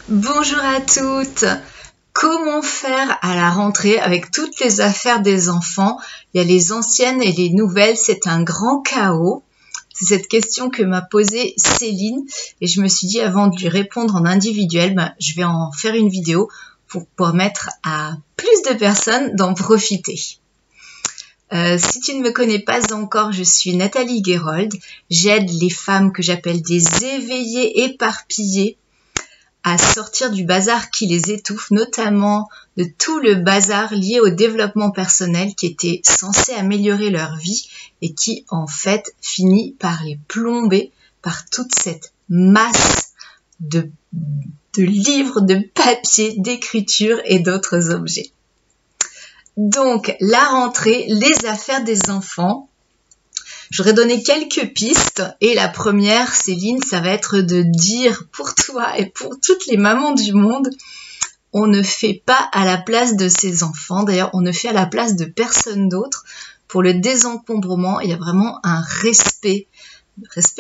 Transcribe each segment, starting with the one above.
Bonjour à toutes. Comment faire à la rentrée avec toutes les affaires des enfants? Il y a les anciennes et les nouvelles, c'est un grand chaos. C'est cette question que m'a posée Céline et je me suis dit avant de lui répondre en individuel, je vais en faire une vidéo pour permettre à plus de personnes d'en profiter. Si tu ne me connais pas encore, je suis Nathalie Guérold. J'aide les femmes que j'appelle des éveillées éparpillées à sortir du bazar qui les étouffe, notamment de tout le bazar lié au développement personnel qui était censé améliorer leur vie et qui en fait finit par les plomber par toute cette masse de livres, de papier, d'écriture et d'autres objets. Donc la rentrée, les affaires des enfants. J'aurais donné quelques pistes et la première, Céline, ça va être de dire pour toi et pour toutes les mamans du monde, on ne fait pas à la place de ses enfants. D'ailleurs, on ne fait à la place de personne d'autre. Pour le désencombrement, il y a vraiment un respect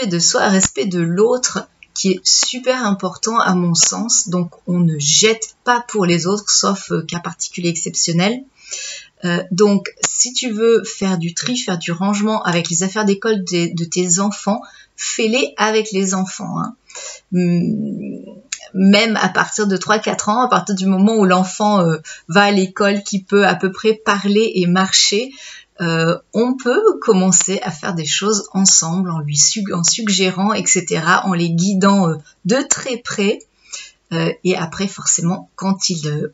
de soi, un respect de l'autre qui est super important à mon sens. Donc, on ne jette pas pour les autres, sauf cas particulier exceptionnel. Donc, si tu veux faire du tri, faire du rangement avec les affaires d'école de tes enfants, fais-les avec les enfants. Même à partir de 3-4 ans, à partir du moment où l'enfant va à l'école, qui peut à peu près parler et marcher, on peut commencer à faire des choses ensemble en suggérant, etc., en les guidant de très près. Et après, forcément, quand ils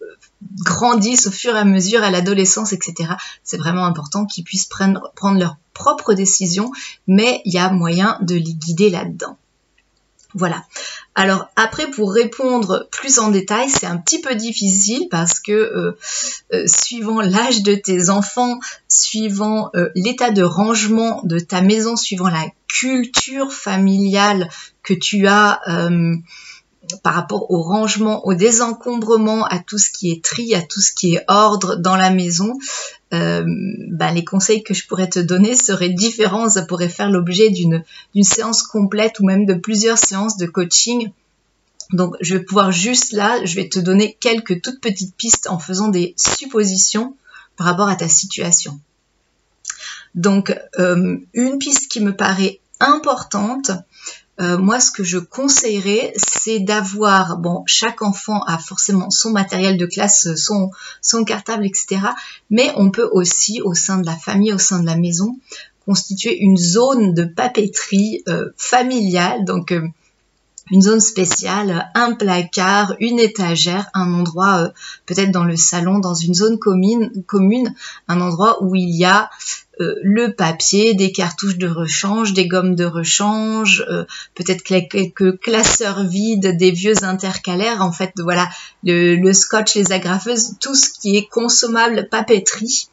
grandissent au fur et à mesure à l'adolescence, etc., c'est vraiment important qu'ils puissent prendre leurs propres décisions, mais il y a moyen de les guider là-dedans. Voilà. Alors après, pour répondre plus en détail, c'est un petit peu difficile parce que suivant l'âge de tes enfants, suivant l'état de rangement de ta maison, suivant la culture familiale que tu as par rapport au rangement, au désencombrement, à tout ce qui est tri, à tout ce qui est ordre dans la maison, les conseils que je pourrais te donner seraient différents. Ça pourrait faire l'objet d'une séance complète ou même de plusieurs séances de coaching. Donc, je vais pouvoir juste là, je vais te donner quelques toutes petites pistes en faisant des suppositions par rapport à ta situation. Donc, une piste qui me paraît importante, moi, ce que je conseillerais, c'est d'avoir, chaque enfant a forcément son matériel de classe, son cartable, etc. Mais on peut aussi, au sein de la famille, au sein de la maison, constituer une zone de papeterie familiale, donc une zone spéciale, un placard, une étagère, un endroit peut-être dans le salon, dans une zone commune, un endroit où il y a le papier, des cartouches de rechange, des gommes de rechange, peut-être quelques classeurs vides, des vieux intercalaires, en fait, voilà, le scotch, les agrafeuses, tout ce qui est consommable papeterie.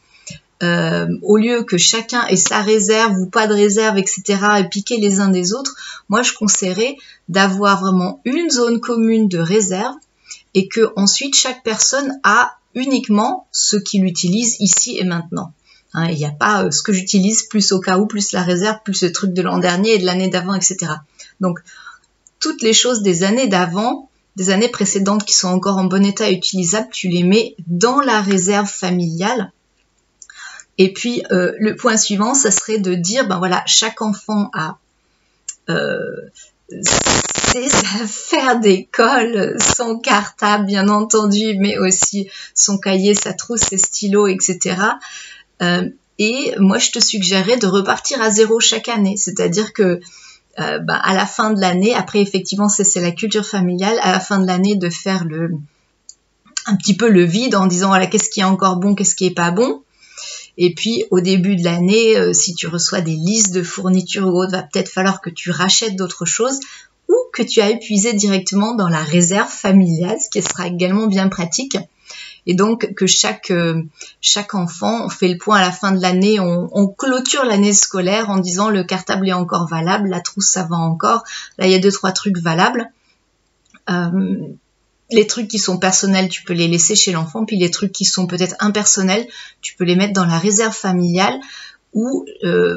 Au lieu que chacun ait sa réserve ou pas de réserve, etc., et piquer les uns des autres, moi je conseillerais d'avoir vraiment une zone commune de réserve et que ensuite chaque personne a uniquement ce qu'il utilise ici et maintenant. Il n'y a pas ce que j'utilise plus au cas où, plus la réserve, plus le truc de l'an dernier et de l'année d'avant, etc. Donc, toutes les choses des années d'avant, des années précédentes qui sont encore en bon état et utilisables, tu les mets dans la réserve familiale. Et puis, le point suivant, ça serait de dire, chaque enfant a ses affaires d'école, son cartable, bien entendu, mais aussi son cahier, sa trousse, ses stylos, etc., et moi, je te suggérerais de repartir à zéro chaque année. C'est-à-dire que à la fin de l'année, après effectivement, c'est la culture familiale, à la fin de l'année, de faire un petit peu le vide en disant, voilà, qu'est-ce qui est encore bon, qu'est-ce qui est pas bon. Et puis, au début de l'année, si tu reçois des listes de fournitures ou autres, va peut-être falloir que tu rachètes d'autres choses ou que tu as épuisé directement dans la réserve familiale, ce qui sera également bien pratique. Et donc que chaque enfant, on fait le point à la fin de l'année, on clôture l'année scolaire en disant le cartable est encore valable, la trousse ça va encore, là il y a 2-3 trucs valables. Les trucs qui sont personnels, tu peux les laisser chez l'enfant, puis les trucs qui sont peut-être impersonnels, tu peux les mettre dans la réserve familiale où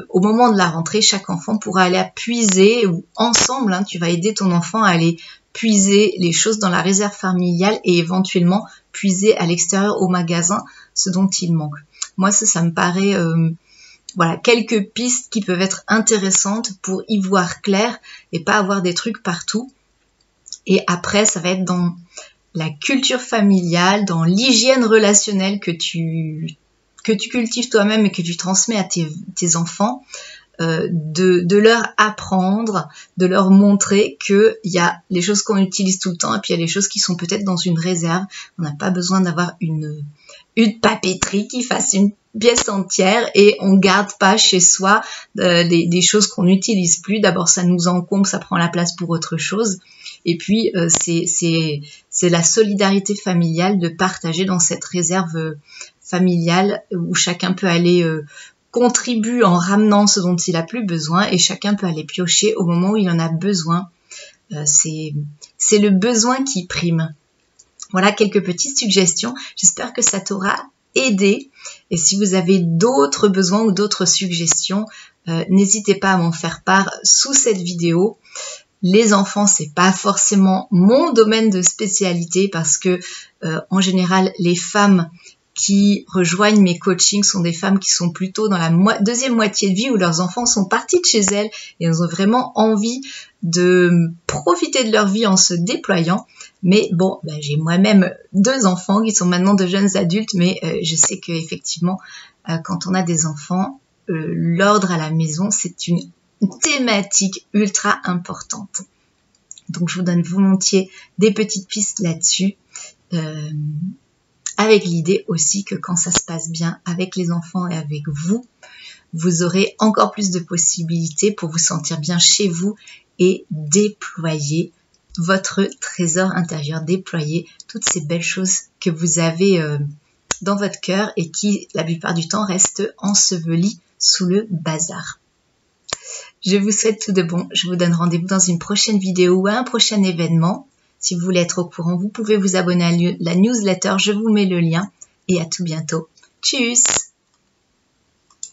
au moment de la rentrée, chaque enfant pourra aller puiser, ou ensemble, hein, tu vas aider ton enfant à aller puiser les choses dans la réserve familiale et éventuellement puiser à l'extérieur au magasin ce dont il manque. Moi, ça me paraît voilà, quelques pistes qui peuvent être intéressantes pour y voir clair et pas avoir des trucs partout. Et après, ça va être dans la culture familiale, dans l'hygiène relationnelle que tu cultives toi-même et que tu transmets à tes enfants, de leur apprendre, de leur montrer qu'il y a les choses qu'on utilise tout le temps et puis il y a les choses qui sont peut-être dans une réserve. On n'a pas besoin d'avoir une papeterie qui fasse une pièce entière et on garde pas chez soi des choses qu'on n'utilise plus. D'abord, ça nous encombre, ça prend la place pour autre chose. Et puis, c'est la solidarité familiale de partager dans cette réserve familiale où chacun peut aller contribuer en ramenant ce dont il a plus besoin et chacun peut aller piocher au moment où il en a besoin. C'est le besoin qui prime. Voilà quelques petites suggestions. J'espère que ça t'aura aidé. Et si vous avez d'autres besoins ou d'autres suggestions, n'hésitez pas à m'en faire part sous cette vidéo. Les enfants, c'est pas forcément mon domaine de spécialité parce que en général, les femmes qui rejoignent mes coachings sont des femmes qui sont plutôt dans la deuxième moitié de vie où leurs enfants sont partis de chez elles et elles ont vraiment envie de profiter de leur vie en se déployant. Mais bon, j'ai moi-même 2 enfants qui sont maintenant de jeunes adultes, mais je sais qu'effectivement, quand on a des enfants, l'ordre à la maison, c'est une thématique ultra importante. Donc je vous donne volontiers des petites pistes là-dessus. Avec l'idée aussi que quand ça se passe bien avec les enfants et avec vous, vous aurez encore plus de possibilités pour vous sentir bien chez vous et déployer votre trésor intérieur, déployer toutes ces belles choses que vous avez dans votre cœur et qui, la plupart du temps, restent ensevelies sous le bazar. Je vous souhaite tout de bon. Je vous donne rendez-vous dans une prochaine vidéo ou à un prochain événement. Si vous voulez être au courant, vous pouvez vous abonner à la newsletter, je vous mets le lien et à tout bientôt. Tchuss!